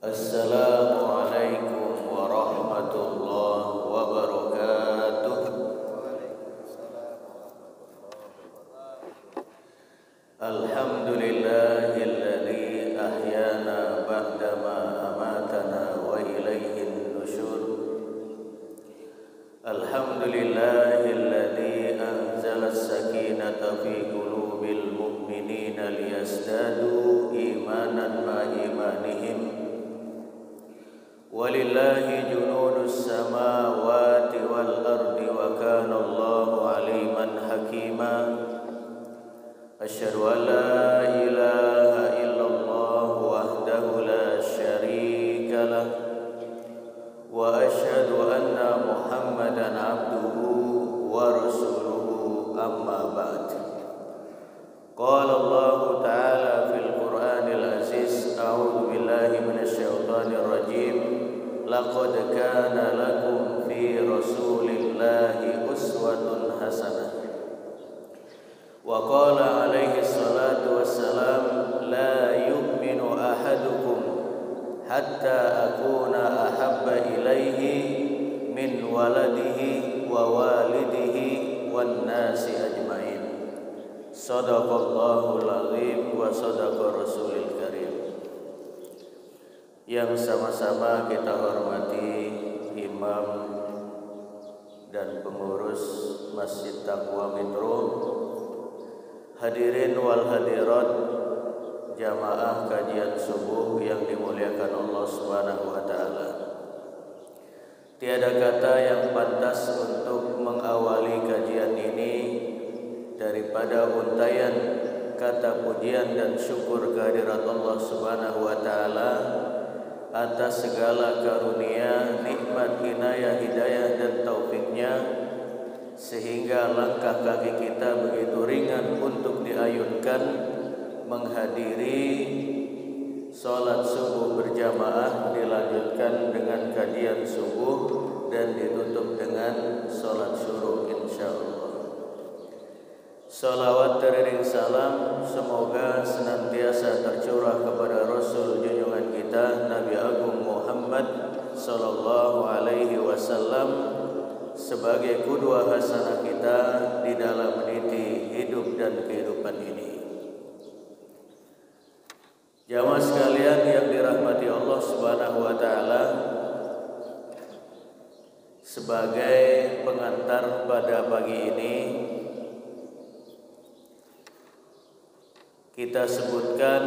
Assalamualaikum warahmatullahi wabarakatuh. Alhamdulillahilladzi ahyana ba'dama amatana wa ilaihin nusyur. Alhamdulillahilladzi anzala as-sakinata fi qulubil mu'minina liyazdadu imanan ma imanihim. Walillahi junudus samawati wal ardi wa kana Allahu aliman hakima. Asyhadu an la ilaha illallah wahdahu la syarika lah wa asyhadu anna Muhammadan abduhu wa rasuluhu amma ba'd. Qala Allah ta'ala fil Qur'anil Aziz, a'udzu billahi minasy syaithanir rajim. Laqad kana lakum fi Rasulillahi uswatun hasanah. Wa qala alaihi salatu wassalam, la yu'minu ahadukum hatta akuna ahabba ilaihi min waladihi wa walidihi wan nasi ajmain. Shadaqallahul azim wa shadaqa rasulil karim. Yang sama-sama kita hormati imam dan pengurus Masjid Taqwa Metro, hadirin wal hadirat jamaah kajian subuh yang dimuliakan Allah Subhanahu wa taala. Tiada kata yang pantas untuk mengawali kajian ini daripada untayan kata pujian dan syukur kehadirat Allah Subhanahu wa taala atas segala karunia, nikmat, inayah, hidayah dan taufiknya, sehingga langkah kaki kita begitu ringan untuk diayunkan menghadiri salat subuh berjamaah, dilanjutkan dengan kajian subuh dan ditutup dengan salat syuruk insyaallah. Salawat teriring salam semoga senantiasa tercurah kepada Rasul junjungan kita Nabi Agung Muhammad sallallahu alaihi wasallam sebagai qudwah hasanah kita di dalam meniti hidup dan kehidupan ini. Jamaah sekalian yang dirahmati Allah Subhanahu wa taala, sebagai pengantar pada pagi ini kita sebutkan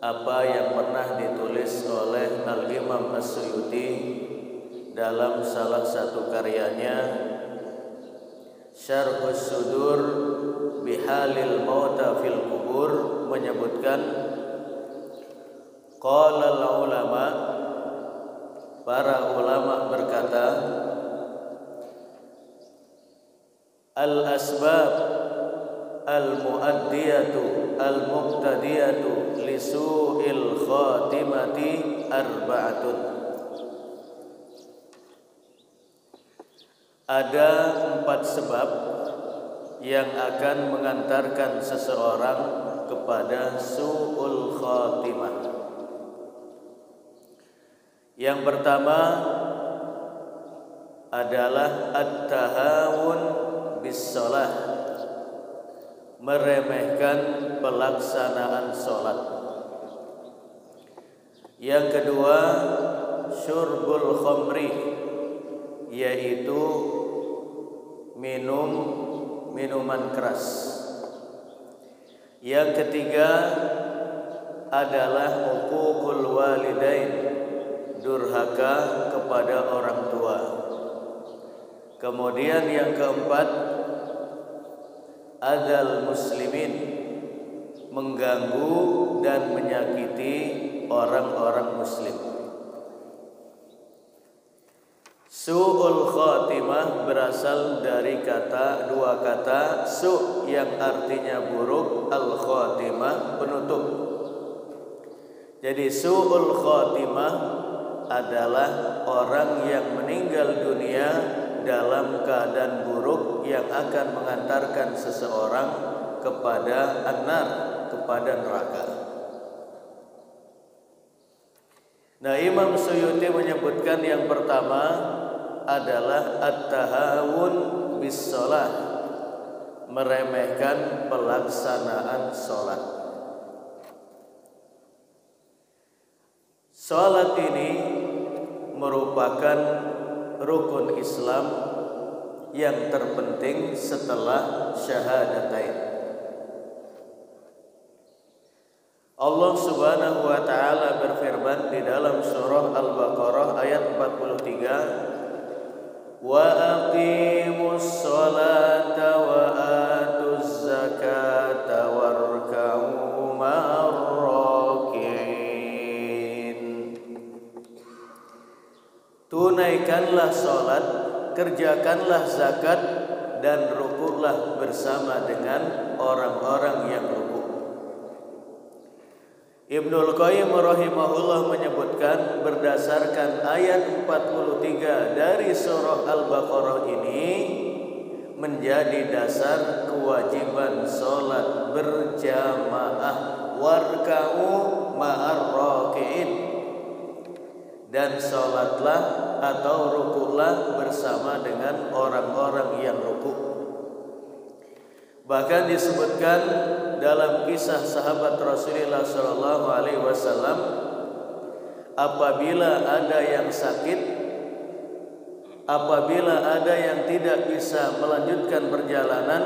apa yang pernah ditulis oleh Al-Imam As-Suyuti dalam salah satu karyanya Syarhus Sudur Bihalil Mauta fil Kubur, menyebutkan qala al-ulama, para ulama berkata, al-asbab al-mu'addiyatu al-muqtadiyatu lisu'il khatimati arba'atun. Ada 4 sebab yang akan mengantarkan seseorang kepada su'ul khatimah. Yang pertama adalah at-tahawun bis-shalah, meremehkan pelaksanaan sholat. Yang kedua, syurbul khamri, yaitu minum minuman keras. Yang ketiga adalah uququl walidain, durhaka kepada orang tua. Kemudian yang keempat, adzal muslimin, mengganggu dan menyakiti orang-orang muslim. Su'ul khatimah berasal dari dua kata su' yang artinya buruk, al khatimah penutup. Jadi su'ul khatimah adalah orang yang meninggal dunia dalam keadaan buruk yang akan mengantarkan seseorang kepada an-nar, kepada neraka. Nah, Imam Suyuti menyebutkan yang pertama adalah at-tahawun bis shalah, meremehkan pelaksanaan sholat. Sholat ini merupakan rukun Islam yang terpenting setelah syahadatain. Allah Subhanahu wa taala berfirman di dalam surah Al-Baqarah ayat 43, "Wa aqimus sholata wa atuz zakata warka'u ma'ar raki'in." Tunaikanlah sholat, kerjakanlah zakat, dan rukuklah bersama dengan orang-orang yang rukuk. Ibnul Qayyim rahimahullah menyebutkan berdasarkan ayat 43 dari surah Al-Baqarah ini menjadi dasar kewajiban sholat berjamaah, warka'u ma'ar raki'in, dan sholatlah atau rukuklah bersama dengan orang-orang yang rukuk. Bahkan disebutkan dalam kisah sahabat Rasulullah Shallallahu Alaihi Wasallam, apabila ada yang sakit, apabila ada yang tidak bisa melanjutkan perjalanan,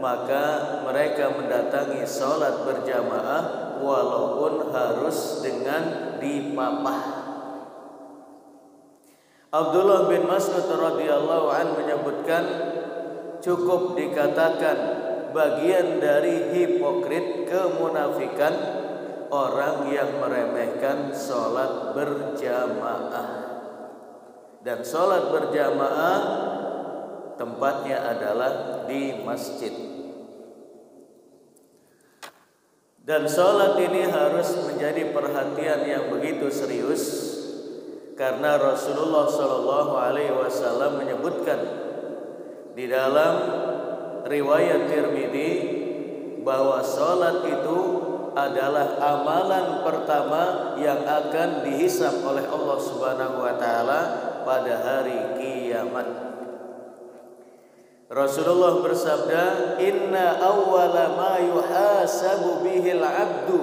maka mereka mendatangi sholat berjamaah walaupun harus dengan dipapah. Abdullah bin Mas'ud radhiyallahu anhu menyebutkan, cukup dikatakan bagian dari hipokrit, kemunafikan orang yang meremehkan sholat berjamaah. Dan sholat berjamaah tempatnya adalah di masjid. Dan sholat ini harus menjadi perhatian yang begitu serius, karena Rasulullah Shallallahu Alaihi Wasallam menyebutkan di dalam riwayat Tirmidzi bahwa sholat itu adalah amalan pertama yang akan dihisab oleh Allah Subhanahu wa taala pada hari kiamat. Rasulullah bersabda, "Inna awwala ma yuhasabu bihil 'abdu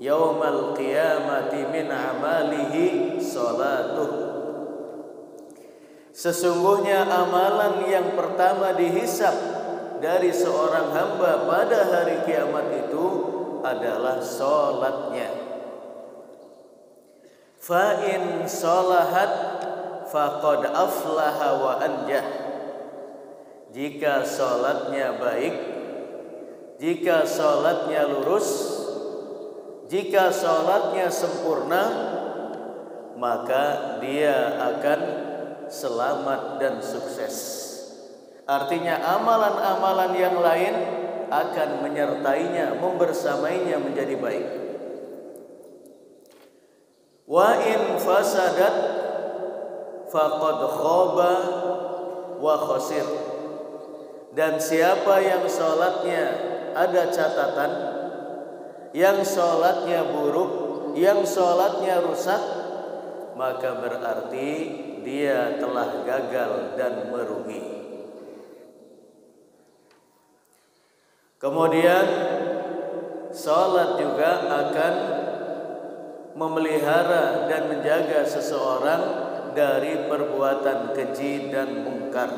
yaumal qiyamati min amalihi sholatuh." Sesungguhnya amalan yang pertama dihisab dari seorang hamba pada hari kiamat itu adalah sholatnya. Fa in sholahat faqad aflaha wa anjah. Jika sholatnya baik, jika sholatnya lurus, jika sholatnya sempurna, maka dia akan selamat dan sukses. Artinya amalan-amalan yang lain akan menyertainya, membersamainya menjadi baik. Wa in fasadat faqad khaba wa khasir. Dan siapa yang sholatnya ada catatan, yang sholatnya buruk, yang sholatnya rusak, maka berarti dia telah gagal dan merugi. Kemudian sholat juga akan memelihara dan menjaga seseorang dari perbuatan keji dan mungkar.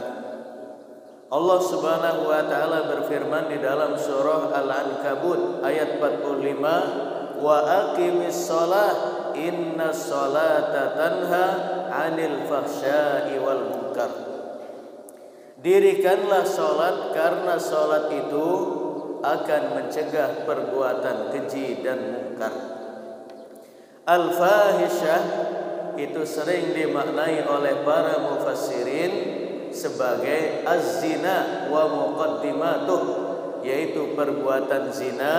Allah Subhanahu wa taala berfirman di dalam surah Al-Ankabut ayat 45, "Wa aqimis shalah innas sholata tanha 'anil fahsya'i wal munkar." Dirikanlah sholat karena sholat itu akan mencegah perbuatan keji dan mungkar. Al-fahisyah itu sering dimaknai oleh para mufassirin sebagai az-zina wa muqaddimatuh, yaitu perbuatan zina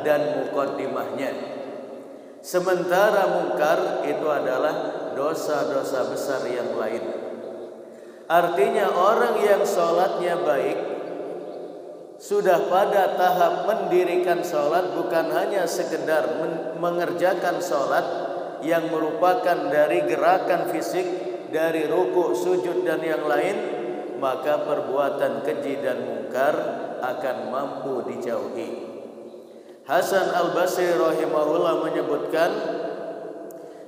dan muqaddimahnya. Sementara mungkar itu adalah dosa-dosa besar yang lain. Artinya orang yang sholatnya baik, sudah pada tahap mendirikan sholat, bukan hanya sekedar mengerjakan sholat, yang merupakan dari gerakan fisik, dari ruku, sujud dan yang lain, maka perbuatan keji dan mungkar akan mampu dijauhi. Hasan Al-Basri rahimahullah menyebutkan,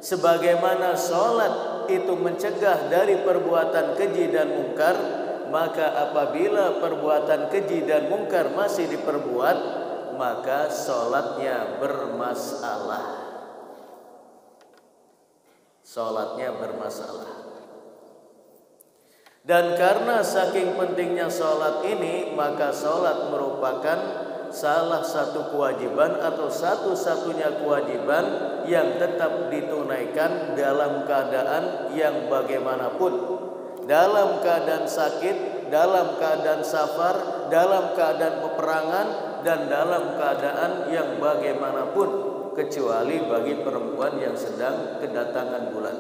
sebagaimana sholat itu mencegah dari perbuatan keji dan mungkar, maka apabila perbuatan keji dan mungkar masih diperbuat, maka sholatnya bermasalah. Sholatnya bermasalah. Dan karena saking pentingnya sholat ini, maka sholat merupakan salah satu kewajiban atau satu-satunya kewajiban yang tetap ditunaikan dalam keadaan yang bagaimanapun. Dalam keadaan sakit, dalam keadaan safar, dalam keadaan peperangan, dan dalam keadaan yang bagaimanapun, kecuali bagi perempuan yang sedang kedatangan bulan.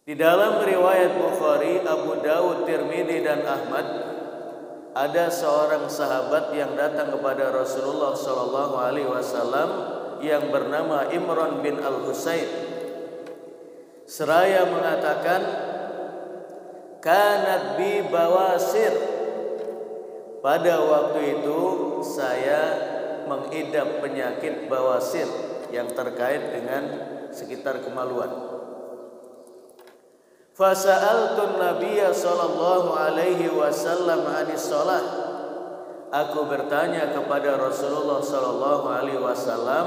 Di dalam riwayat Bukhari, Abu Dawud, Tirmidzi dan Ahmad, ada seorang sahabat yang datang kepada Rasulullah SAW yang bernama Imran bin Al-Husayn. Seraya mengatakan, kanat bi bawasir. Pada waktu itu saya mengidap penyakit bawasir yang terkait dengan sekitar kemaluan. Fasa'altun Nabiyya sallallahu alaihi wasallam 'anis shalah. Aku bertanya kepada Rasulullah sallallahu alaihi wasallam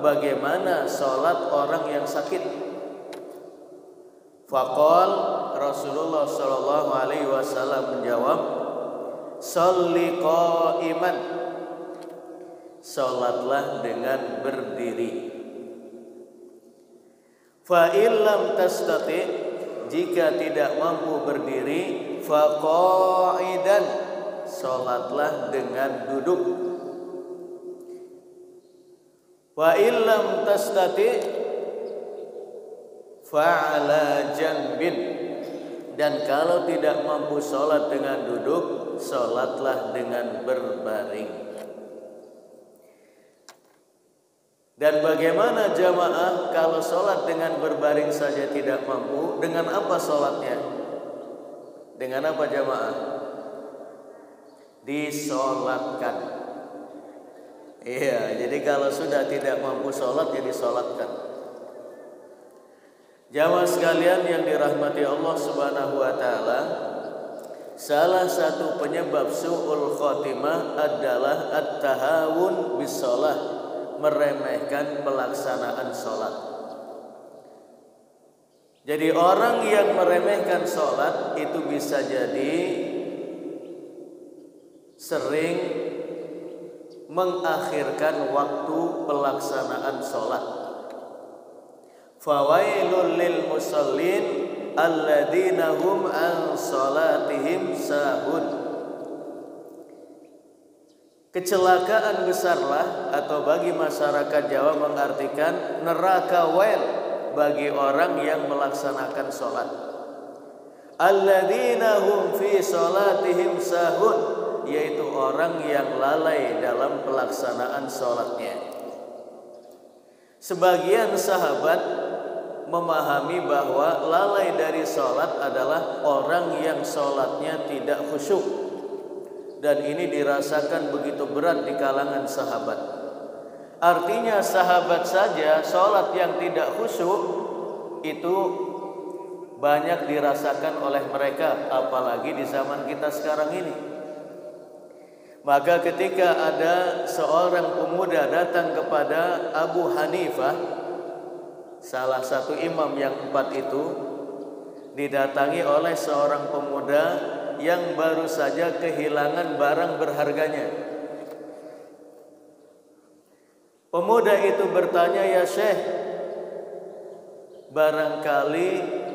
bagaimana salat orang yang sakit. Faqal, Rasulullah sallallahu alaihi wasallam menjawab, "Shalli qa'iman." Salatlah dengan berdiri. Fa illam tastati', jika tidak mampu berdiri, faqa'idan, salatlah dengan duduk. Wa illam tastati' fa'ala janbin, dan kalau tidak mampu salat dengan duduk, salatlah dengan berbaring. Dan bagaimana jamaah kalau sholat dengan berbaring saja tidak mampu? Dengan apa sholatnya? Dengan apa jamaah? Disolatkan. Iya, jadi kalau sudah tidak mampu sholat, ya disolatkan. Jamaah sekalian yang dirahmati Allah Subhanahu wa Ta'ala, salah satu penyebab su'ul khotimah adalah at-tahawun bis sholat, meremehkan pelaksanaan sholat. Jadi orang yang meremehkan sholat itu bisa jadi sering mengakhirkan waktu pelaksanaan sholat. Fawailul lil musallin alladzina hum an sholatihim sahun. Kecelakaan besarlah atau bagi masyarakat Jawa mengartikan neraka wail bagi orang yang melaksanakan sholat. Alladzina hum fi sholatihim sahun, yaitu orang yang lalai dalam pelaksanaan sholatnya. Sebagian sahabat memahami bahwa lalai dari sholat adalah orang yang sholatnya tidak khusyuk. Dan ini dirasakan begitu berat di kalangan sahabat. Artinya sahabat saja sholat yang tidak khusyuk itu banyak dirasakan oleh mereka, apalagi di zaman kita sekarang ini. Maka ketika ada seorang pemuda datang kepada Abu Hanifah, salah satu imam yang 4 itu, didatangi oleh seorang pemuda yang baru saja kehilangan barang berharganya. Pemuda itu bertanya, "Ya Syekh, barangkali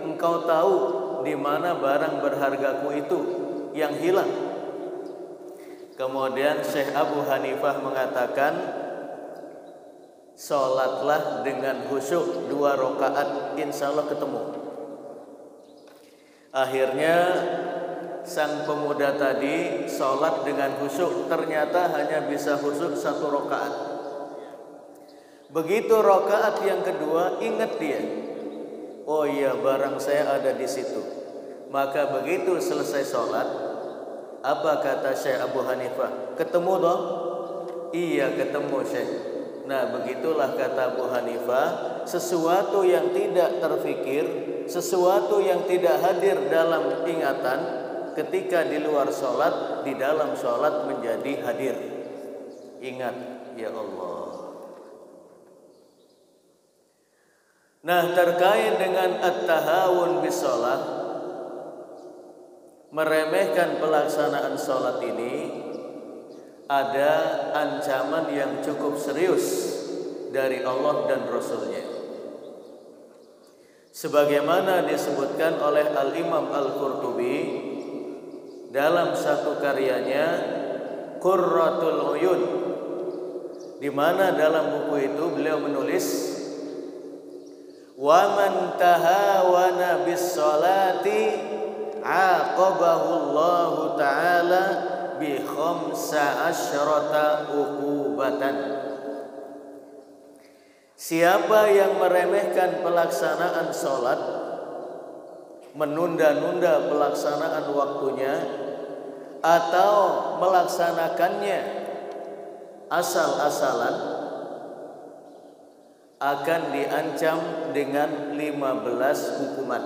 engkau tahu di mana barang berhargaku itu yang hilang?" Kemudian Syekh Abu Hanifah mengatakan, "Sholatlah dengan khusyuk 2 rakaat, insya Allah ketemu." Akhirnya sang pemuda tadi sholat dengan khusyuk, ternyata hanya bisa khusyuk 1 rakaat. Begitu rakaat yang kedua ingat dia, oh iya barang saya ada di situ. Maka begitu selesai sholat, apa kata Syekh Abu Hanifah? Ketemu dong? Iya ketemu Syekh. Nah begitulah kata Abu Hanifah, sesuatu yang tidak terfikir, sesuatu yang tidak hadir dalam ingatan, ketika di luar sholat, di dalam sholat menjadi hadir. Ingat ya Allah. Nah terkait dengan at-tahawun bis sholat, meremehkan pelaksanaan sholat ini, ada ancaman yang cukup serius dari Allah dan Rasulnya. Sebagaimana disebutkan oleh Al-Imam Al-Qurtubi dalam satu karyanya Qurratul Uyun, di mana dalam buku itu beliau menulis, wa man tahawana bis sholati aqabahu Allah taala bi khamsa asyrata uqubatan. Siapa yang meremehkan pelaksanaan sholat, menunda-nunda pelaksanaan waktunya, atau melaksanakannya asal-asalan, akan diancam dengan 15 hukuman.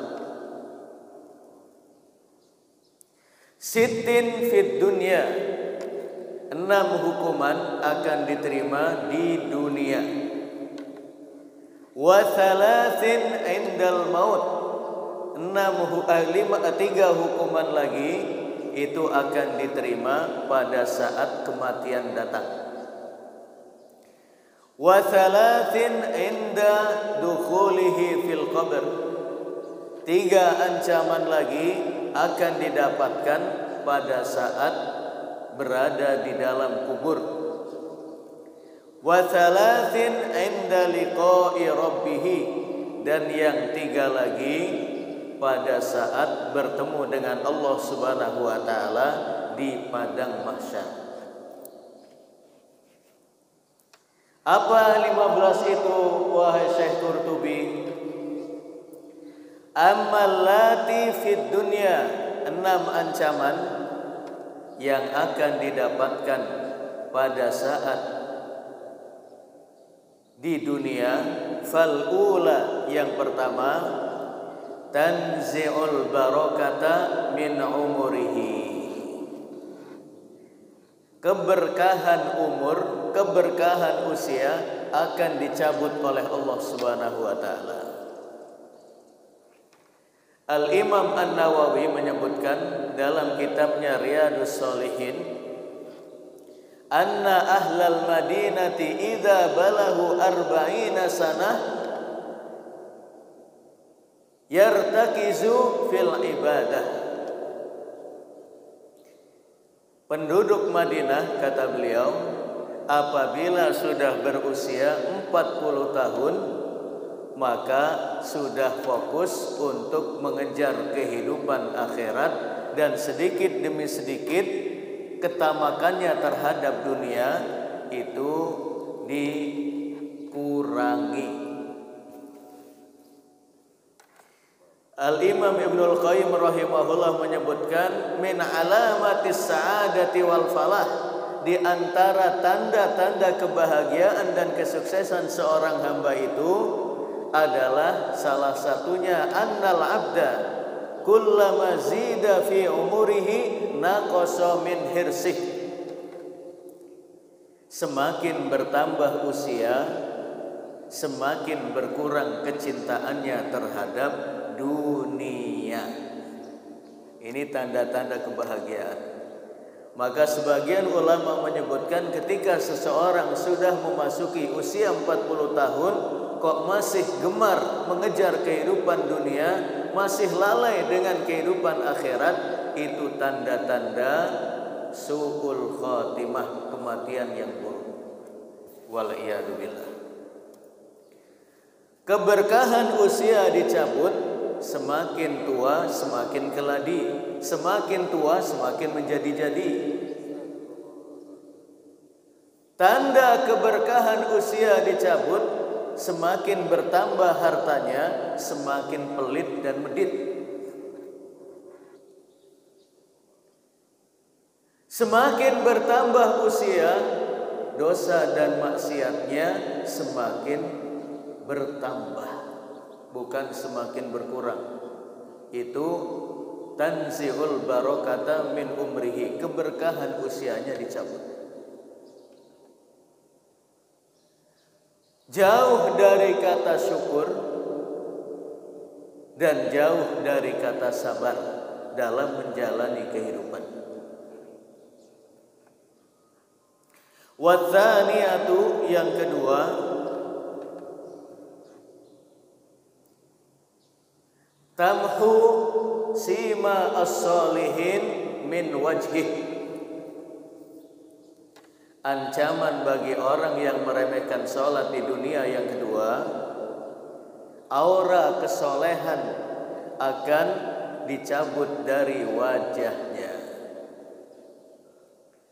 Sittin fid dunya, 6 hukuman akan diterima di dunia. Wa thalathin indal maut, 3 hukuman lagi itu akan diterima pada saat kematian datang. Wa thalathin inda dukhulihi fil qabr, 3 ancaman lagi akan didapatkan pada saat berada di dalam kubur. Wa thalathin inda liqa'i rabbih, dan yang 3 lagi pada saat bertemu dengan Allah Subhanahu wa taala di padang mahsyar. Apa 15 itu wahai Syekh Qurtubi? Ammal lati fid dunya, 6 ancaman yang akan didapatkan pada saat di dunia. Fal ula, yang pertama, tanzi'ul barakata min umurihi, keberkahan umur, keberkahan usia akan dicabut oleh Allah Subhanahu wa taala. Al-Imam An-Nawawi menyebutkan dalam kitabnya Riyadhus Shalihin, anna ahlal madinati idza balahu 40 sanah yartakizu fil ibadah. Penduduk Madinah, kata beliau, apabila sudah berusia 40 tahun, maka sudah fokus untuk mengejar kehidupan akhirat, dan sedikit demi sedikit ketamakannya terhadap dunia itu dikurangi. Al-Imam Ibnul Qayyim rahimahullah menyebutkan, min alamatis sa'adati wal falah, di antara tanda-tanda kebahagiaan dan kesuksesan seorang hamba itu adalah salah satunya annal abda kullama zida fi umurihi naqasa min hirsih. Semakin bertambah usia, semakin berkurang kecintaannya terhadap dunia. Ini tanda-tanda kebahagiaan. Maka sebagian ulama menyebutkan, ketika seseorang sudah memasuki usia 40 tahun kok masih gemar mengejar kehidupan dunia, masih lalai dengan kehidupan akhirat, itu tanda-tanda su'ul khatimah, kematian yang buruk. Wal'iyadu billah. Keberkahan usia dicabut, semakin tua semakin keladi, semakin tua semakin menjadi-jadi. Tanda keberkahan usia dicabut, semakin bertambah hartanya, semakin pelit dan medit. Semakin bertambah usia, dosa dan maksiatnya semakin bertambah, bukan semakin berkurang. Itu tanzihul barokata min umrihi, keberkahan usianya dicabut. Jauh dari kata syukur dan jauh dari kata sabar dalam menjalani kehidupan. Watsaniyatu, yang kedua, tamhu sima as-solihin min wajhih. Ancaman bagi orang yang meremehkan sholat di dunia yang kedua, aura kesolehan akan dicabut dari wajahnya.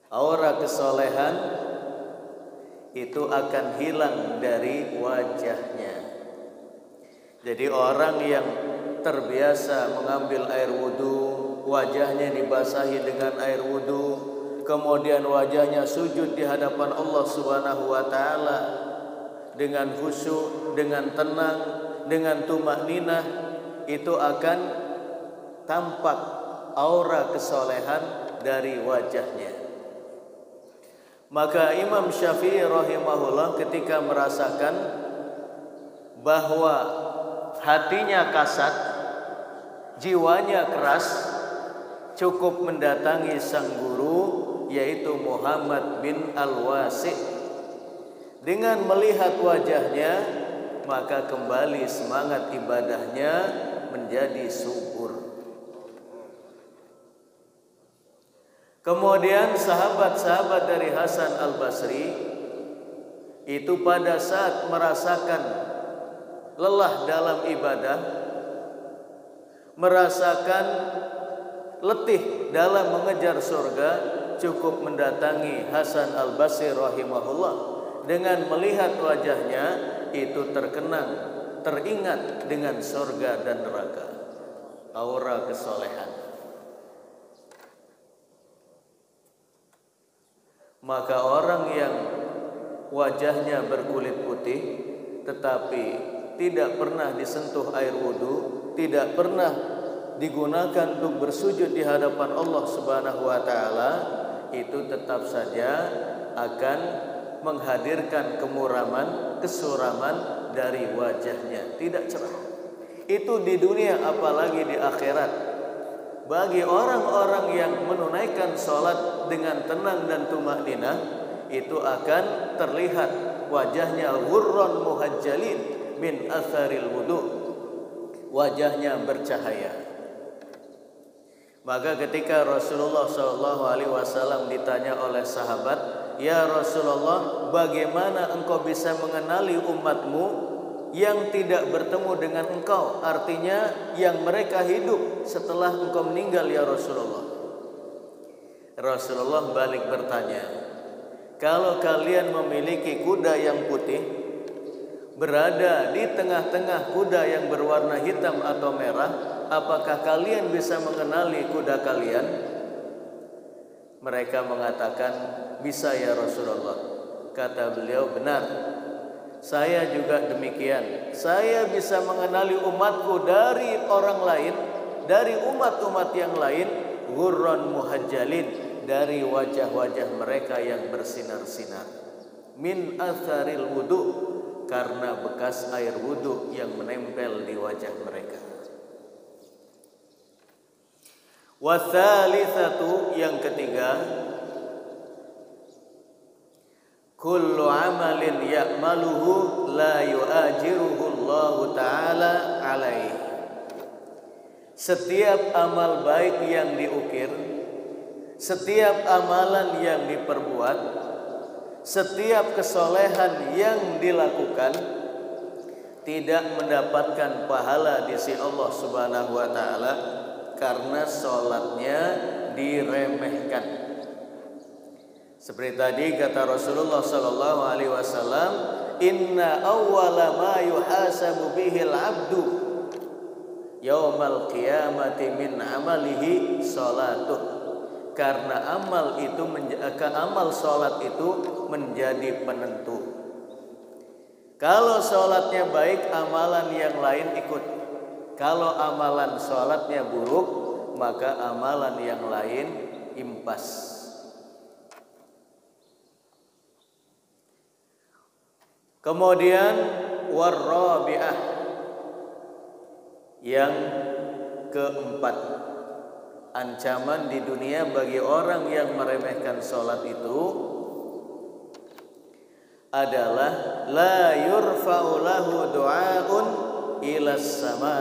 Aura kesolehan itu akan hilang dari wajahnya. Jadi orang yang terbiasa mengambil air wudu, wajahnya dibasahi dengan air wudu, kemudian wajahnya sujud di hadapan Allah Subhanahu wa taala dengan khusyuk, dengan tenang, dengan tumakninah, itu akan tampak aura kesolehan dari wajahnya. Maka Imam Syafi'i rahimahullah ketika merasakan bahwa hatinya kasat, jiwanya keras, cukup mendatangi sang guru yaitu Muhammad bin Al-Wasi'. Dengan melihat wajahnya, maka kembali semangat ibadahnya menjadi subur. Kemudian sahabat-sahabat dari Hasan Al-Basri itu pada saat merasakan lelah dalam ibadah, merasakan letih dalam mengejar surga, cukup mendatangi Hasan Al-Basri rahimahullah. Dengan melihat wajahnya itu terkenang, teringat dengan surga dan neraka. Aura kesolehan. Maka orang yang wajahnya berkulit putih tetapi tidak pernah disentuh air wudu, tidak pernah digunakan untuk bersujud di hadapan Allah Subhanahu wa taala, itu tetap saja akan menghadirkan kemuraman, kesuraman dari wajahnya, tidak cerah. Itu di dunia, apalagi di akhirat. Bagi orang-orang yang menunaikan sholat dengan tenang dan tumakninah, itu akan terlihat wajahnya ghurran muhajjalin min atharil wudu, wajahnya bercahaya. Maka ketika Rasulullah SAW ditanya oleh sahabat, "Ya Rasulullah, bagaimana engkau bisa mengenali umatmu yang tidak bertemu dengan engkau?" Artinya yang mereka hidup setelah engkau meninggal ya Rasulullah. Rasulullah balik bertanya, "Kalau kalian memiliki kuda yang putih, berada di tengah-tengah kuda yang berwarna hitam atau merah, apakah kalian bisa mengenali kuda kalian?" Mereka mengatakan, "Bisa ya Rasulullah." Kata beliau, "Benar, saya juga demikian. Saya bisa mengenali umatku dari orang lain, dari umat-umat yang lain, ghurran muhajjalin, dari wajah-wajah mereka yang bersinar-sinar, min atharil wudu, karena bekas air wudu yang menempel di wajah mereka." Watsalitsatu, yang ketiga, kullu amalin ya'maluhu la yu'ajiruhu Allah Ta'ala alaih. Setiap amal baik yang diukir, setiap amalan yang diperbuat, setiap kesolehan yang dilakukan tidak mendapatkan pahala di sisi Allah Subhanahu wa taala karena sholatnya diremehkan. Seperti tadi kata Rasulullah sallallahu alaihi wasallam, "Inna awwala ma yuhasabu bihil 'abdu yaumal qiyamati min 'amalihi salatuh." Karena amal salat itu menjadi penentu. Kalau salatnya baik, amalan yang lain ikut. Kalau amalan salatnya buruk, maka amalan yang lain impas. Kemudian warrabi'ah, yang keempat, ancaman di dunia bagi orang yang meremehkan salat itu adalah la yurfa'u lahu du'aun ilas sama.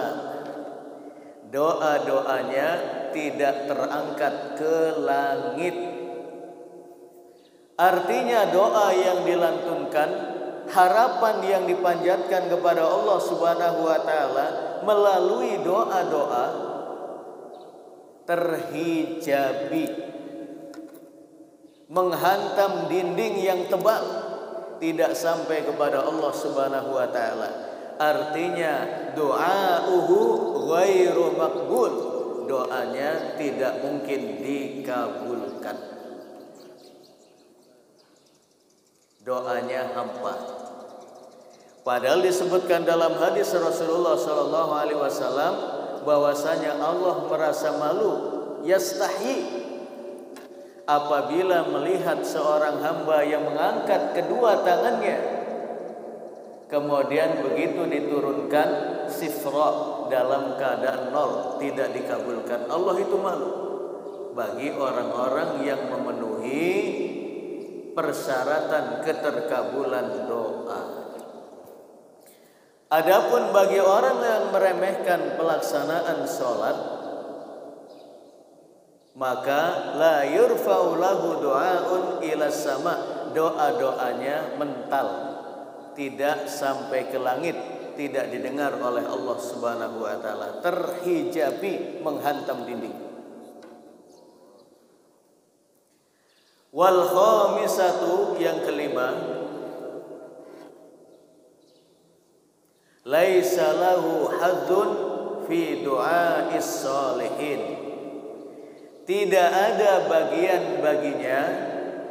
Doa-doanya tidak terangkat ke langit. Artinya doa yang dilantunkan, harapan yang dipanjatkan kepada Allah Subhanahu wa taala melalui doa-doa terhijabi, menghantam dinding yang tebal, tidak sampai kepada Allah Subhanahu wa taala. Artinya doa'uhu ghairu maqbul, doanya tidak mungkin dikabulkan. Doanya hampa. Padahal disebutkan dalam hadis Rasulullah sallallahu alaihi wasallam bahwasanya Allah merasa malu, yastahyi, apabila melihat seorang hamba yang mengangkat kedua tangannya, kemudian begitu diturunkan sifra dalam keadaan nol, tidak dikabulkan. Allah itu malu bagi orang-orang yang memenuhi persyaratan keterkabulan doa. Adapun bagi orang yang meremehkan pelaksanaan sholat, maka la yurfa'u lahu du'aun ila sama, doa-doanya mental, tidak sampai ke langit, tidak didengar oleh Allah Subhanahu wa taala, terhijabi, menghantam dinding. Wal khamisatu, yang kelima, laisa lahu hadzun fi du'ais sholihin, tidak ada bagian baginya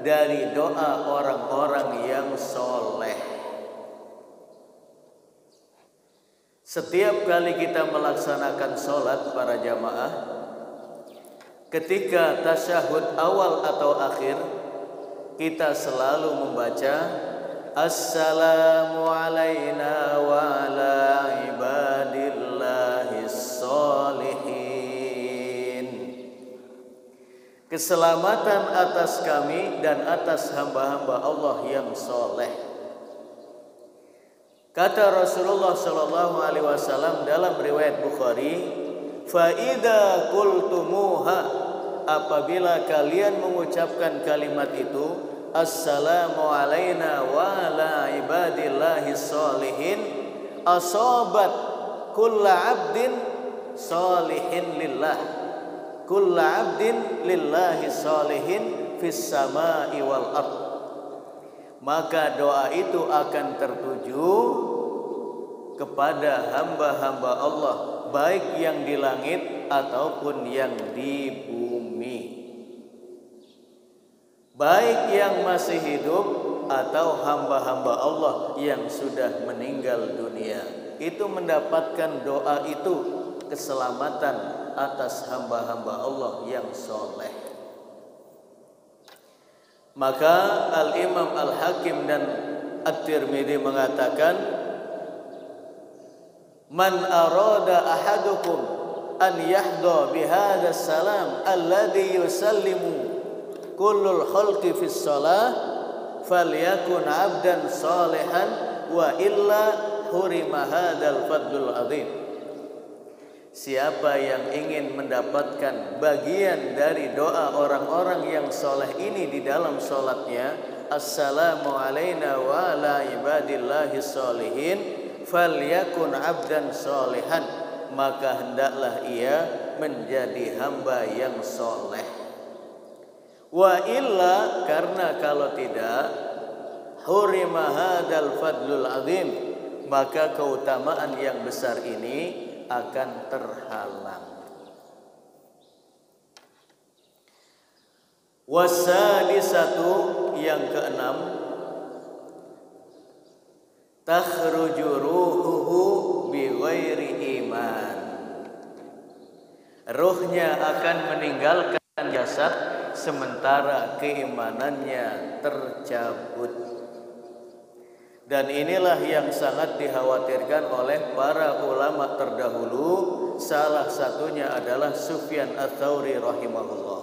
dari doa orang-orang yang soleh. Setiap kali kita melaksanakan sholat para jamaah, ketika tasyahud awal atau akhir, kita selalu membaca Assalamu alayna wa ala ibadillahis sholihin. Keselamatan atas kami dan atas hamba-hamba Allah yang soleh. Kata Rasulullah sallallahu alaihi wasallam dalam riwayat Bukhari, fa idza qultumuha, apabila kalian mengucapkan kalimat itu, Assalamu alayna wa ala ibadillahi sholihin, asobat kulla abdin sholihin lillah, kulla abdin lillahi sholihin fis samai wal ard. Maka doa itu akan tertuju kepada hamba-hamba Allah, baik yang di langit ataupun yang di bumi, baik yang masih hidup atau hamba-hamba Allah yang sudah meninggal dunia. Itu mendapatkan doa itu, keselamatan atas hamba-hamba Allah yang soleh. Maka Al-Imam Al-Hakim dan At-Tirmidzi mengatakan, man arada ahadukum an yahda bihadha salam alladhi yusallimu kullul khalqi fis shalah falyakun abdan salihan wa illa hurima hadzal fadlul azim. Siapa yang ingin mendapatkan bagian dari doa orang-orang yang soleh ini di dalam sholatnya, Assalamu alayna wa ala ibadillahi sholihin, falyakun abdan sholihan, maka hendaklah ia menjadi hamba yang soleh. Wa illa, karena kalau tidak, hurima hadzal fadlul azim, maka keutamaan yang besar ini akan terhalang. Wasadisatu, yang keenam, takhruju ruhuhu bi ghairi iman. Ruhnya akan meninggalkan jasad sementara keimanannya tercabut. Dan inilah yang sangat dikhawatirkan oleh para ulama terdahulu. Salah satunya adalah Sufyan Ats-Tsauri rahimahullah.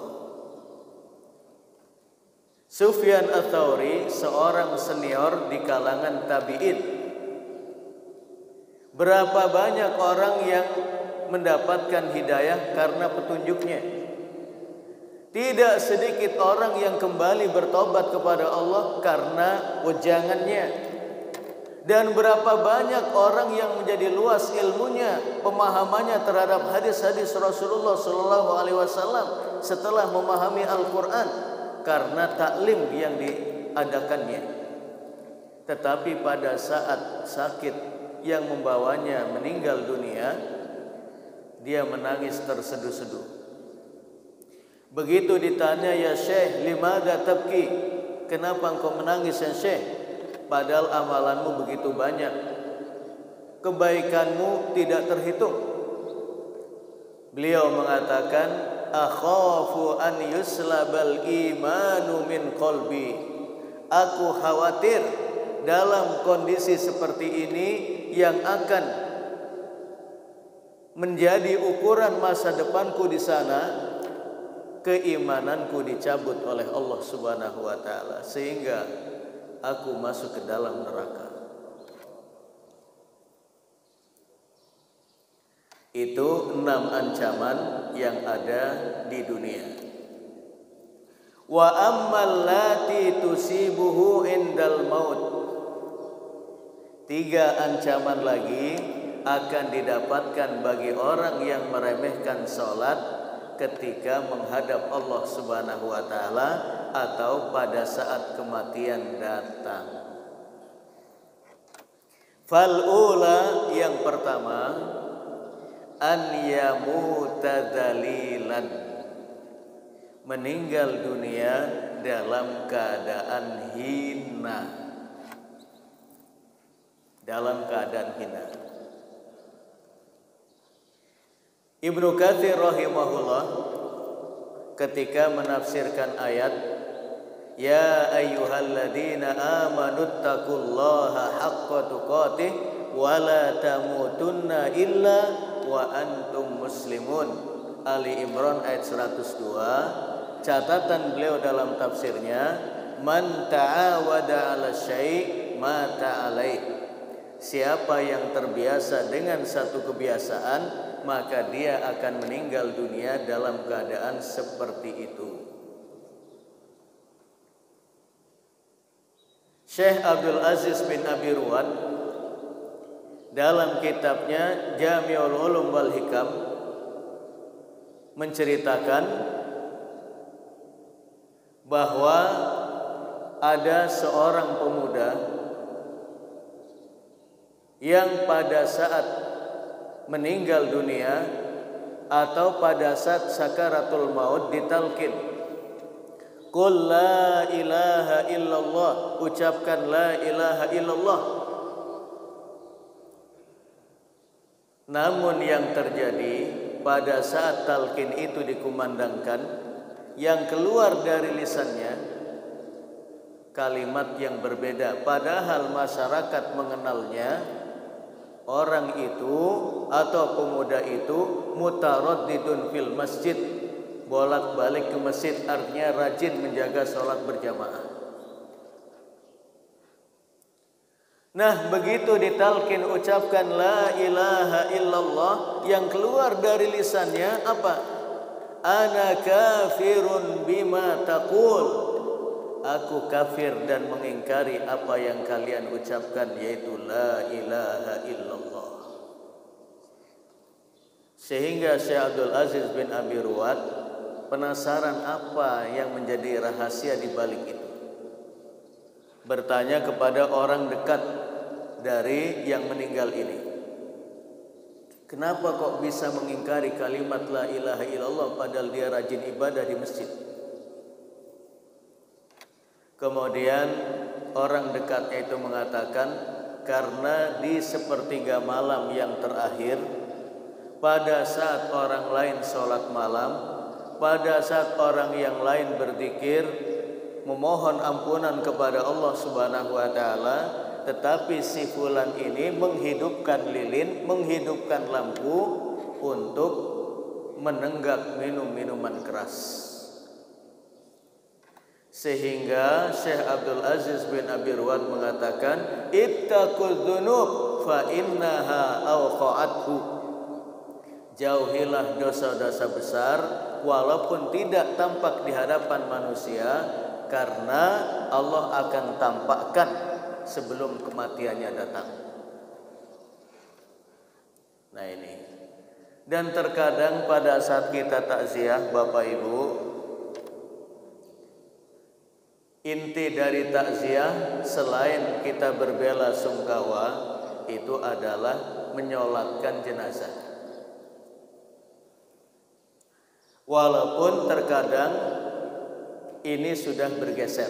Sufyan Ats-Tsauri seorang senior di kalangan tabi'in. Berapa banyak orang yang mendapatkan hidayah karena petunjuknya. Tidak sedikit orang yang kembali bertobat kepada Allah karena wejangannya. Dan berapa banyak orang yang menjadi luas ilmunya, pemahamannya terhadap hadis-hadis Rasulullah SAW setelah memahami Al-Quran karena taklim yang diadakannya. Tetapi pada saat sakit yang membawanya meninggal dunia, dia menangis terseduh-seduh. Begitu ditanya, ya Syekh, limadza tabki? Kenapa engkau menangis ya Syekh? Padahal amalanmu begitu banyak, kebaikanmu tidak terhitung. Beliau mengatakan, akhafu an yuslabal imanu min qalbi. Aku khawatir dalam kondisi seperti ini yang akan menjadi ukuran masa depanku di sana, keimananku dicabut oleh Allah Subhanahu wa taala sehingga aku masuk ke dalam neraka. Itu 6 ancaman yang ada di dunia. Wa ammal lati tusibuhu indal maut. 3 ancaman lagi akan didapatkan bagi orang yang meremehkan salat ketika menghadap Allah Subhanahu wa taala atau pada saat kematian datang. Fal ula, yang pertama, an yamuta dzalilan, meninggal dunia dalam keadaan hina. Dalam keadaan hina. Ibnu Katsir rahimahullah ketika menafsirkan ayat ya ayyuhalladzina amanuttaqullaha haqqa tuqatih wa la tamutunna illa wa antum muslimun, Ali Imran ayat 102. Catatan beliau dalam tafsirnya, man ta'awada 'ala syai' mata 'alaih. Siapa yang terbiasa dengan satu kebiasaan, maka dia akan meninggal dunia dalam keadaan seperti itu. Syekh Abdul Aziz bin Abi Ruwad dalam kitabnya Jami'ul Ulum wal Hikam menceritakan bahwa ada seorang pemuda yang pada saat meninggal dunia atau pada saat sakaratul maut ditalkin, qul la ilaha illallah, ucapkan la ilaha illallah. Namun yang terjadi pada saat talqin itu dikumandangkan, yang keluar dari lisannya kalimat yang berbeda, padahal masyarakat mengenalnya. Orang itu atau pemuda itu mutaraddidun fil masjid, bolak-balik ke masjid, artinya rajin menjaga sholat berjamaah. Nah, begitu ditalkin ucapkan la ilaha illallah, yang keluar dari lisannya apa? Ana kafirun bima taqul. Aku kafir dan mengingkari apa yang kalian ucapkan, yaitu la ilaha illallah. Sehingga Syekh Abdul Aziz bin Abi Ruwad penasaran apa yang menjadi rahasia di balik itu. Bertanya kepada orang dekat dari yang meninggal ini, kenapa kok bisa mengingkari kalimat la ilaha illallah padahal dia rajin ibadah di masjid? Kemudian orang dekatnya itu mengatakan, karena di sepertiga malam yang terakhir, pada saat orang lain sholat malam, pada saat orang yang lain berzikir, memohon ampunan kepada Allah Subhanahu wa taala, tetapi si fulan ini menghidupkan lilin, menghidupkan lampu untuk menenggak minum-minuman keras. Sehingga Syekh Abdul Aziz bin Abi Ruwad mengatakan, ittaqul dzunub fa innaha awqa'athu. Jauhilah dosa-dosa besar walaupun tidak tampak di hadapan manusia, karena Allah akan tampakkan sebelum kematiannya datang. Nah ini. Dan terkadang pada saat kita takziah, Bapak Ibu, inti dari takziah selain kita berbela sungkawa itu adalah menyolatkan jenazah. Walaupun terkadang ini sudah bergeser.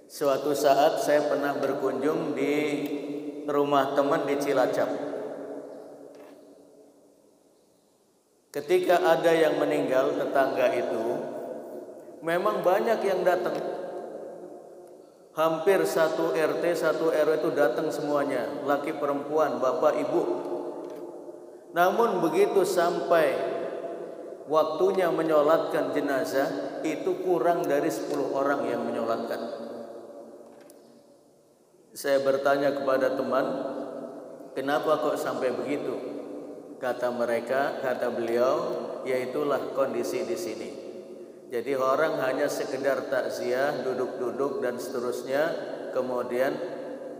Suatu saat saya pernah berkunjung di rumah teman di Cilacap. Ketika ada yang meninggal, tetangga itu memang banyak yang datang. Hampir satu RT, satu RW itu datang semuanya, laki perempuan, bapak ibu. Namun begitu sampai waktunya menyolatkan jenazah, itu kurang dari 10 orang yang menyolatkan. Saya bertanya kepada teman, kenapa kok sampai begitu? Kata mereka, kata beliau, yaitulah kondisi di sini. Jadi orang hanya sekedar takziah, duduk-duduk dan seterusnya, kemudian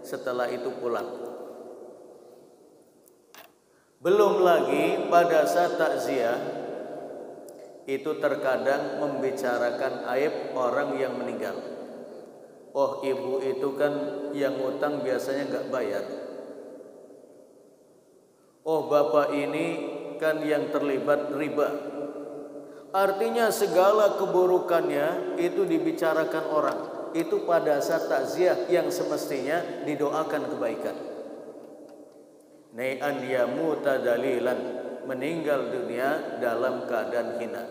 setelah itu pulang. Belum lagi pada saat takziah itu terkadang membicarakan aib orang yang meninggal. Oh, ibu itu kan yang utang biasanya nggak bayar. Oh, bapak ini kan yang terlibat riba. Artinya segala keburukannya itu dibicarakan orang. Itu pada saat takziah yang semestinya didoakan kebaikan. Nai'an yamuta dalilan, meninggal dunia dalam keadaan hina.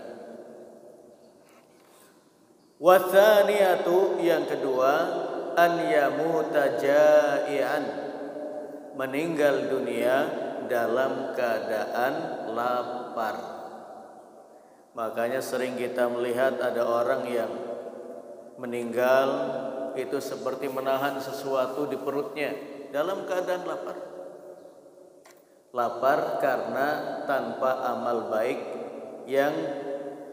Wathaniyatu, yang kedua, an yamuta ja'ian, meninggal dunia dalam keadaan lapar. Makanya sering kita melihat ada orang yang meninggal itu seperti menahan sesuatu di perutnya dalam keadaan lapar. Lapar karena tanpa amal baik yang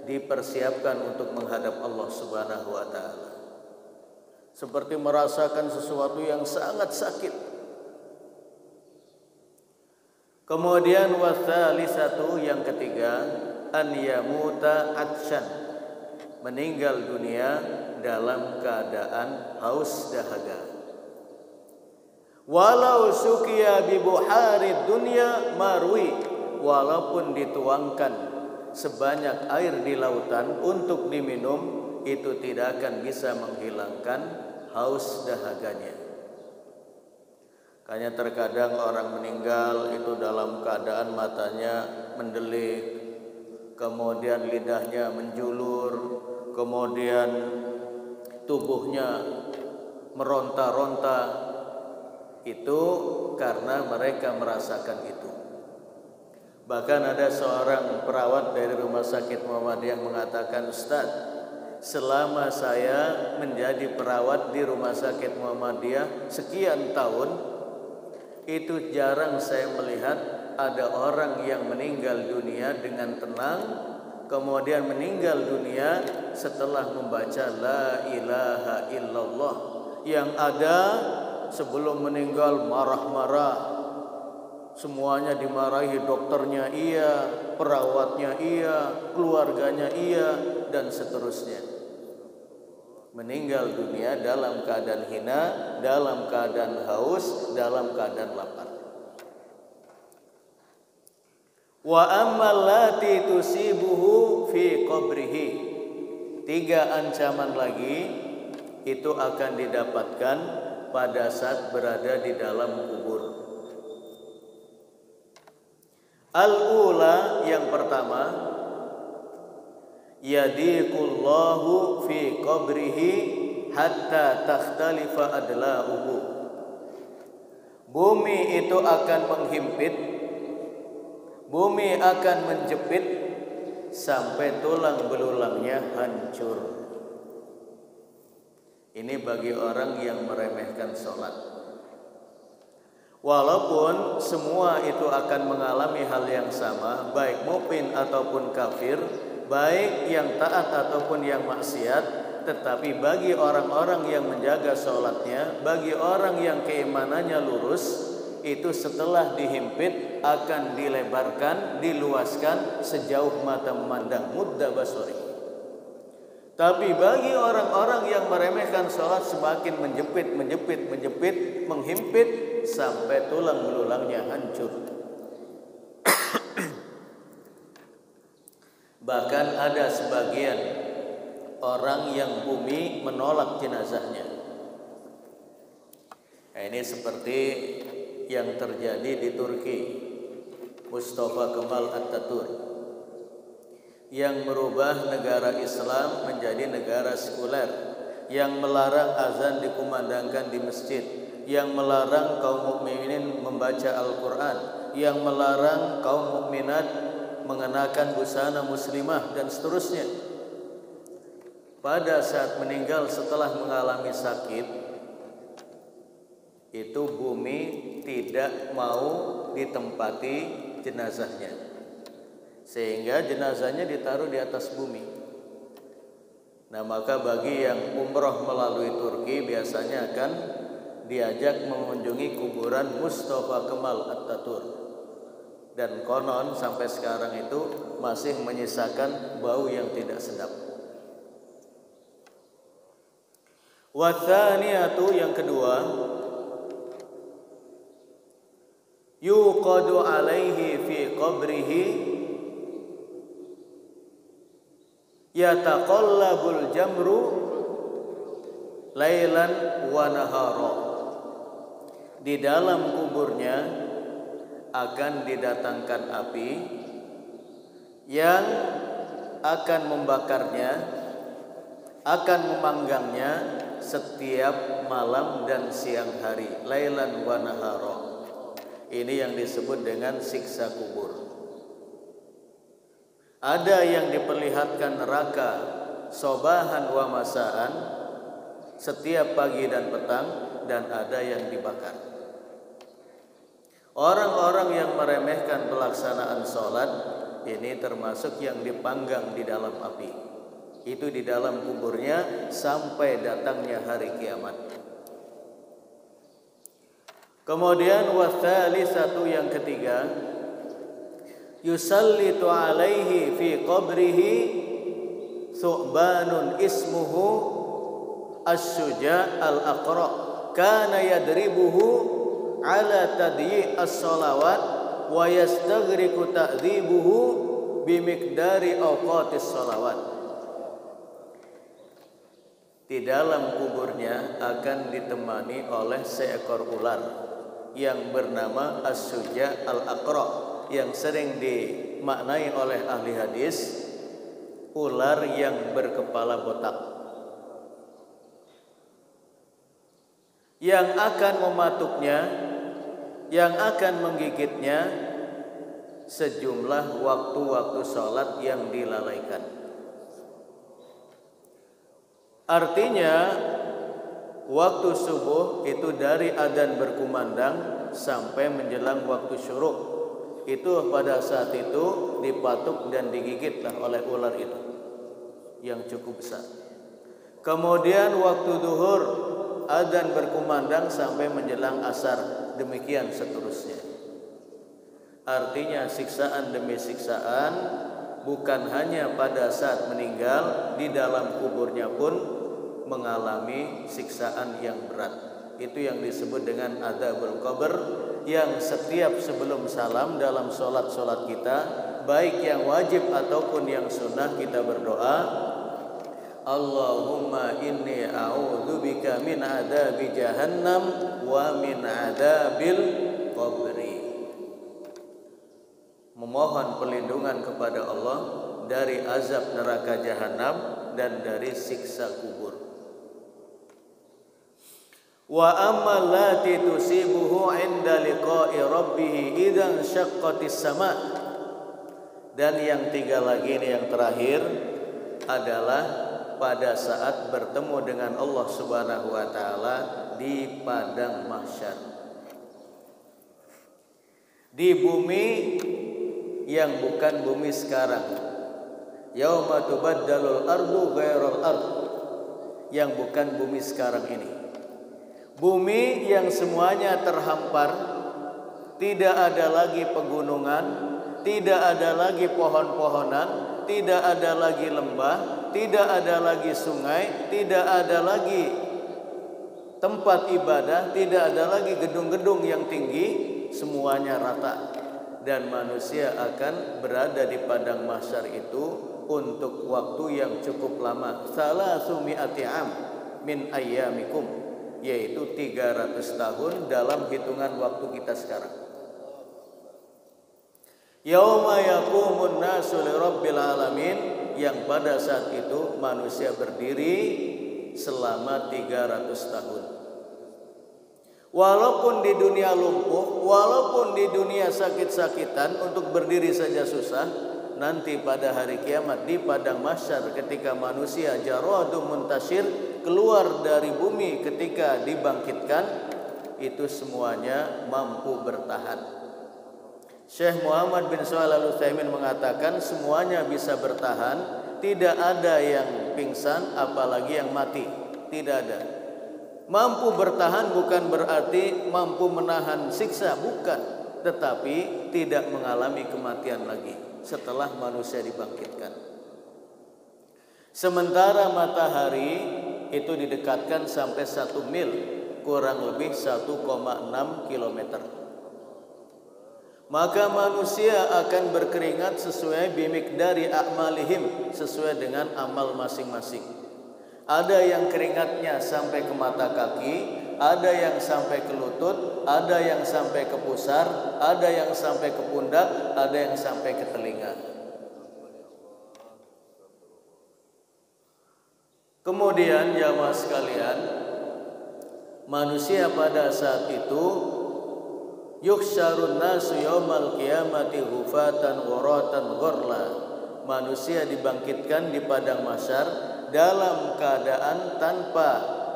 dipersiapkan untuk menghadap Allah Subhanahu wa taala. Seperti merasakan sesuatu yang sangat sakit. Kemudian wasalisatu, yang ketiga, an yamuta atsyan, meninggal dunia dalam keadaan haus dahaga. Walau sukiya bi buhari dunya marwi, walaupun dituangkan sebanyak air di lautan untuk diminum, itu tidak akan bisa menghilangkan haus dahaganya. Hanya terkadang orang meninggal itu dalam keadaan matanya mendelik, kemudian lidahnya menjulur, kemudian tubuhnya meronta-ronta. Itu karena mereka merasakan itu. Bahkan ada seorang perawat dari Rumah Sakit Muhammadiyah mengatakan, Ustaz, selama saya menjadi perawat di Rumah Sakit Muhammadiyah sekian tahun, itu jarang saya melihat ada orang yang meninggal dunia dengan tenang, kemudian meninggal dunia setelah membaca la ilaha illallah. Yang ada sebelum meninggal marah-marah, semuanya dimarahi, dokternya iya, perawatnya iya, keluarganya iya, dan seterusnya. Meninggal dunia dalam keadaan hina, dalam keadaan haus, dalam keadaan lapar. Wa ammal lati tusibuhu fi qabrihi. 3 ancaman lagi itu akan didapatkan pada saat berada di dalam kubur. Al-ula, yang pertama, yadiqullahu fi qabrihi hatta takhtalifa adla'uhu. Bumi itu akan menghimpit, bumi akan menjepit sampai tulang belulangnya hancur. Ini bagi orang yang meremehkan sholat. Walaupun semua itu akan mengalami hal yang sama, baik mukmin ataupun kafir, baik yang taat ataupun yang maksiat, tetapi bagi orang-orang yang menjaga sholatnya, bagi orang yang keimanannya lurus, itu setelah dihimpit akan dilebarkan, diluaskan sejauh mata memandang, mudda basari. Tapi bagi orang-orang yang meremehkan sholat, semakin menjepit, menghimpit sampai tulang belulangnya hancur. Bahkan ada sebagian orang yang bumi menolak jenazahnya. Nah, ini seperti yang terjadi di Turki, Mustafa Kemal Atatürk, yang merubah negara Islam menjadi negara sekuler, yang melarang azan dikumandangkan di masjid, yang melarang kaum mukminin membaca Al-Quran, yang melarang kaum mukminat mengenakan busana muslimah, dan seterusnya. Pada saat meninggal setelah mengalami sakit, itu bumi tidak mau ditempati jenazahnya, sehingga jenazahnya ditaruh di atas bumi. Nah, maka bagi yang umroh melalui Turki biasanya akan diajak mengunjungi kuburan Mustafa Kemal Atatürk, dan konon sampai sekarang itu masih menyisakan bau yang tidak sedap. Watsaniyatu, yang kedua, yuqadu alaihi fi qabrihi yataqallabul jamru lailan wa nahara. Di dalam kuburnya akan didatangkan api yang akan membakarnya, akan memanggangnya setiap malam dan siang hari, lailan wa nahara. Ini yang disebut dengan siksa kubur. Ada yang diperlihatkan neraka sobahan wa masaan, setiap pagi dan petang, dan ada yang dibakar. Orang-orang yang meremehkan pelaksanaan sholat ini termasuk yang dipanggang di dalam api. Itu di dalam kuburnya sampai datangnya hari kiamat. Kemudian watsalisatu, yang ketiga, yusallitu alaihi fi qabrihi thu'banun ismuhu as-suja' al-aqra, kana yadribuhu ala tadyi' as-salawat wa yastaghriqu ta'dhibuhu bimiqdari awqatis salawat. Di dalam kuburnya akan ditemani oleh seekor ular yang bernama as-suja' al-aqra, yang sering dimaknai oleh ahli hadis ular yang berkepala botak, yang akan mematuknya, yang akan menggigitnya sejumlah waktu-waktu sholat yang dilalaikan. Artinya waktu subuh itu dari adzan berkumandang sampai menjelang waktu syuruk, itu pada saat itu dipatuk dan digigitlah oleh ular itu yang cukup besar. Kemudian waktu duhur adzan berkumandang sampai menjelang asar, demikian seterusnya. Artinya siksaan demi siksaan, bukan hanya pada saat meninggal, di dalam kuburnya pun mengalami siksaan yang berat. Itu yang disebut dengan adzabul qabr, yang setiap sebelum salam dalam solat-solat kita, baik yang wajib ataupun yang sunnah, kita berdoa, Allahumma inni a'udzubika min adzabi jahannam wa min adzabil qabri. Memohon perlindungan kepada Allah dari azab neraka jahanam dan dari siksa kubur. Wa amma allati tusibuhu 'inda liqa'i rabbih idzan syaqqatis sama'. Dan yang tiga lagi ini yang terakhir adalah pada saat bertemu dengan Allah Subhanahu wa taala di padang mahsyar. Di bumi yang bukan bumi sekarang. Yauma tubaddalul ardu ghairal ard, yang bukan bumi sekarang ini. Bumi yang semuanya terhampar, tidak ada lagi pegunungan, tidak ada lagi pohon-pohonan, tidak ada lagi lembah, tidak ada lagi sungai, tidak ada lagi tempat ibadah, tidak ada lagi gedung-gedung yang tinggi, semuanya rata. Dan manusia akan berada di padang mahsyar itu untuk waktu yang cukup lama, 300 am min ayyamikum, yaitu 300 tahun dalam hitungan waktu kita sekarang. Yauma yaqumun nasu lirabbil alamin, yang pada saat itu manusia berdiri selama 300 tahun. Walaupun di dunia lumpuh, walaupun di dunia sakit-sakitan, untuk berdiri saja susah, nanti pada hari kiamat di padang mahsyar ketika manusia jaradun muntashir keluar dari bumi ketika dibangkitkan, itu semuanya mampu bertahan. Syekh Muhammad bin Shalih Al-Utsaimin mengatakan semuanya bisa bertahan, tidak ada yang pingsan apalagi yang mati, tidak ada. Mampu bertahan bukan berarti mampu menahan siksa, bukan, tetapi tidak mengalami kematian lagi setelah manusia dibangkitkan. Sementara matahari itu didekatkan sampai 1 mil, kurang lebih 1,6 kilometer. Maka manusia akan berkeringat sesuai bimikdari a'malihim, sesuai dengan amal masing-masing. Ada yang keringatnya sampai ke mata kaki, ada yang sampai ke lutut, ada yang sampai ke pusar, ada yang sampai ke pundak, ada yang sampai ke telinga. Kemudian jamaah sekalian, manusia pada saat itu yuhsyarun nasu yaumal qiyamati hufatan ghuratan ghurla. Manusia dibangkitkan di padang mahsyar dalam keadaan tanpa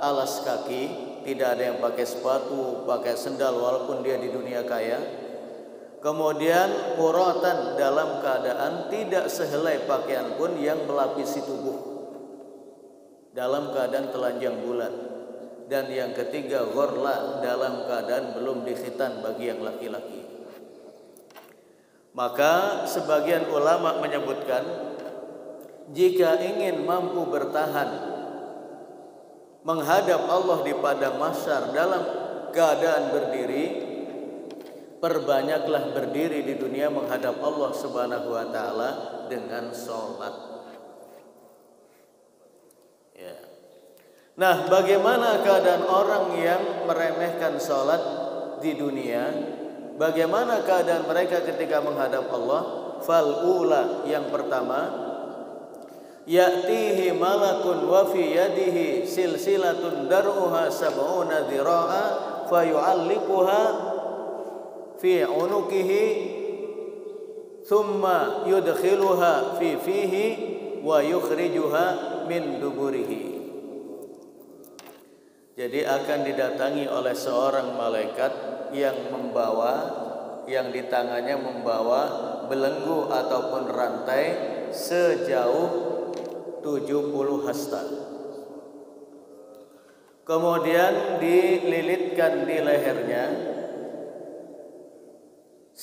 alas kaki, tidak ada yang pakai sepatu, pakai sendal walaupun dia di dunia kaya. Kemudian ghuratan, dalam keadaan tidak sehelai pakaian pun yang melapisi tubuh, dalam keadaan telanjang bulat. Dan yang ketiga ghurla, dalam keadaan belum dikhitan bagi yang laki-laki. Maka sebagian ulama menyebutkan, jika ingin mampu bertahan menghadap Allah di padang mahsyar dalam keadaan berdiri, perbanyaklah berdiri di dunia menghadap Allah Subhanahu wa taala dengan salat. Ya. Nah, bagaimana keadaan orang yang meremehkan salat di dunia? Bagaimana keadaan mereka ketika menghadap Allah? Fal'ula, yang pertama, ya'tihi malakun wa fi yadihi silsilatun dar'uha sab'una dhira'a fayu'alliquha fi 'unuqihi thumma yudkhiluha fi fihi wa yukhrijuha min duburihi. Jadi akan didatangi oleh seorang malaikat yang di tangannya membawa belenggu ataupun rantai sejauh 70 hasta. Kemudian dililitkan di lehernya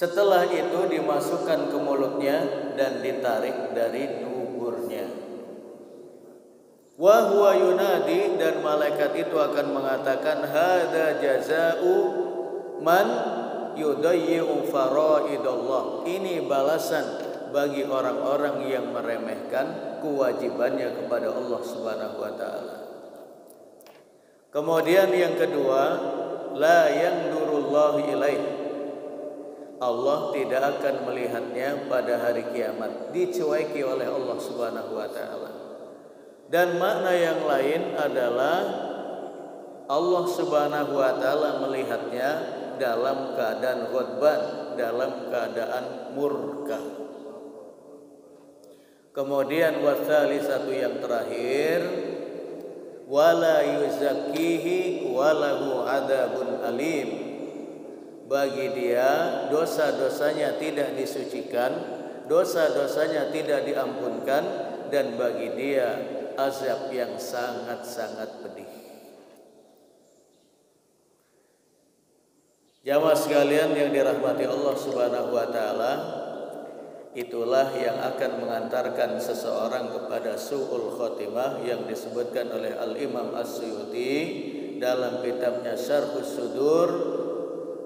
Setelah itu dimasukkan ke mulutnya dan ditarik dari duburnya. Wa huwa yunadi, dan malaikat itu akan mengatakan hadza jazaa'u man yudayyi'u faraidallah. Ini balasan bagi orang-orang yang meremehkan kewajibannya kepada Allah Subhanahu wa taala. Kemudian yang kedua, la yandurullahu ilaih. Allah tidak akan melihatnya pada hari kiamat, dicueki oleh Allah Subhanahu wa taala. Dan makna yang lain adalah Allah Subhanahu wa taala melihatnya dalam keadaan ghadban, dalam keadaan murka. Kemudian wasalisatu yang terakhir, wala yuzakkihi walahu adabun alim. Bagi dia dosa-dosanya tidak disucikan, dosa-dosanya tidak diampunkan, dan bagi dia azab yang sangat-sangat pedih. Jamaah sekalian yang dirahmati Allah Subhanahu wa taala, itulah yang akan mengantarkan seseorang kepada su'ul khotimah yang disebutkan oleh Al-Imam As-Suyuti dalam kitabnya Syarhus Sudur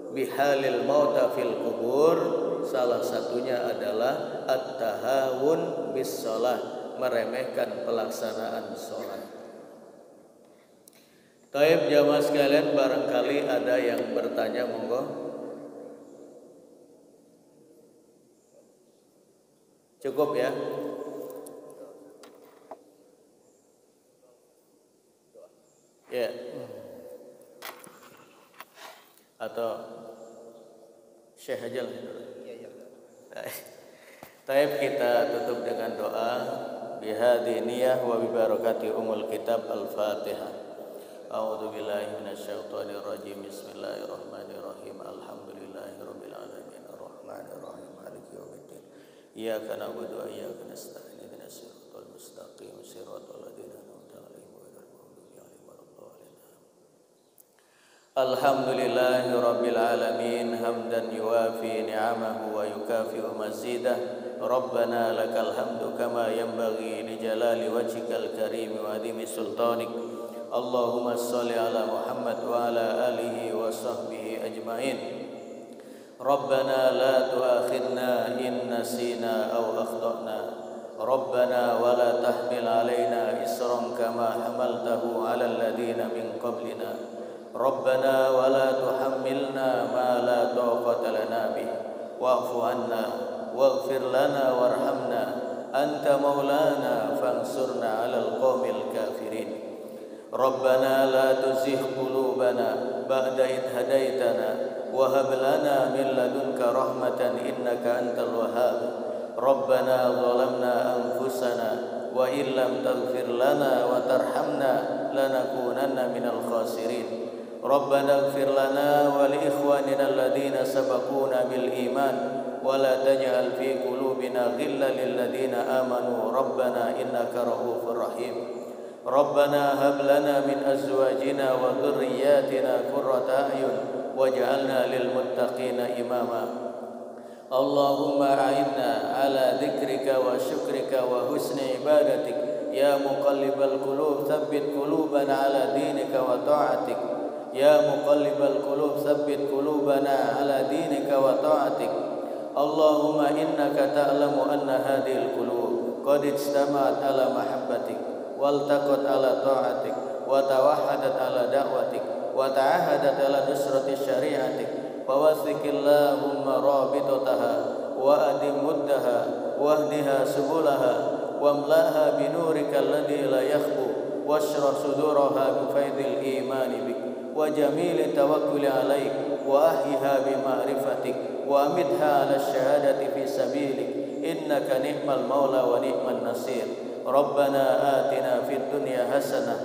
Bihalil Mauta fil Kubur. Salah satunya adalah at-tahawun bis shalah, meremehkan pelaksanaan sholat. Taib jamaah sekalian, barangkali ada yang bertanya, monggo. Cukup ya? Ya. Atau Syekh aja lah. Taib, kita tutup dengan doa. Bihadhi niyah wa bibarakati umul kitab al-Fatihah. A'udzu billahi minasyaitonir rajim. Bismillahirrahmanirrahim. Alhamdulillahirabbil alamin arrahmanir rahim maliki yaumiddin. Iyyaka na'budu wa iyyaka nasta'in ihdinas siratal mustaqim siratal ladzina an'amta 'alaihim ghairil maghdubi 'alaihim waladdallin. Alhamdulillahi rabbil alamin hamdan yuwafi ni'amahu wa yukafi'u mazidah. Rabbana lakal hamdu kama yanbaghi li jalali wajhikal karim wa 'azimi sultanik. Allahumma shalli ala Muhammad wa ala alihi wa sahbihi ajmain. Rabbana la tu'akhidna in nasina aw akhtana. Rabbana wa la tahmil alaina isran kama hamaltahu ala alladhina min qablina. Rabbana wa la tuhammilna ma la taqata lana bih. Wa'fu 'anna waghfir lana warhamna. Anta maulana fansurna 'alal qaumil kafirin. Rabbana la tuzigh qulubana ba'da idh hadaitana wa hab lana min ladunka rahmatan innaka antal wahhab. Rabbana zalamna anfusana wa illam taghfir lana wa tarhamna lanakunanna minal khasirin. Rabbana ighfir lana wa li ikhwanina alladhina sabaquna bil iman wa la taj'al fi qulubina ghillan lil ladzina amanu rabbana innaka ra'ufur rahim. Rabbana hab lana min azwajina wa dhurriyyatina qurrata a'yun waj'alna lil muttaqina imama. Allahumma a'inna ala dzikrika wa syukrika wa husni ibadatik. Ya muqallibal qulub tsabbit qulubana ala dinika wa ta'atik. Ya muqallibal qulub tsabbit qulubana ala dinika wa ta'atik. Allahumma innaka ta'lamu anna hadhil qulub qad ijtama'at ala mahabbatik waltaqat ala ta'atik wa tawahhadat ala da'watik wa ta'ahadat ala nusrati syari'atik. Fawathiqillahumma rabitataha wa adim muddaha wahdiha subulaha wamlaha binurika alladhi la yakhbu washrah suduraha bifaidil imani bik wa jamili tawakkuli alaik wa ahyiha bima'rifatik wa amitha ala syahadati fi sabilik innaka ni'mal maula wa ni'man nasir. Rabbana atina fid dunya hasanah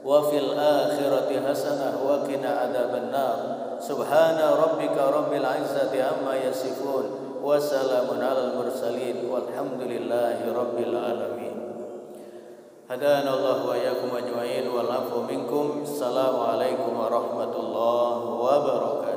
wa fil akhirati hasanah wa qina adzabannar. Subhana rabbika rabbil izzati amma yasifun wa salamun alal mursalin walhamdulillahi rabbil alamin. Hadana Allah wa iyyakum ajmain wal afu minkum. Assalamualaikum warahmatullahi wabarakatuh.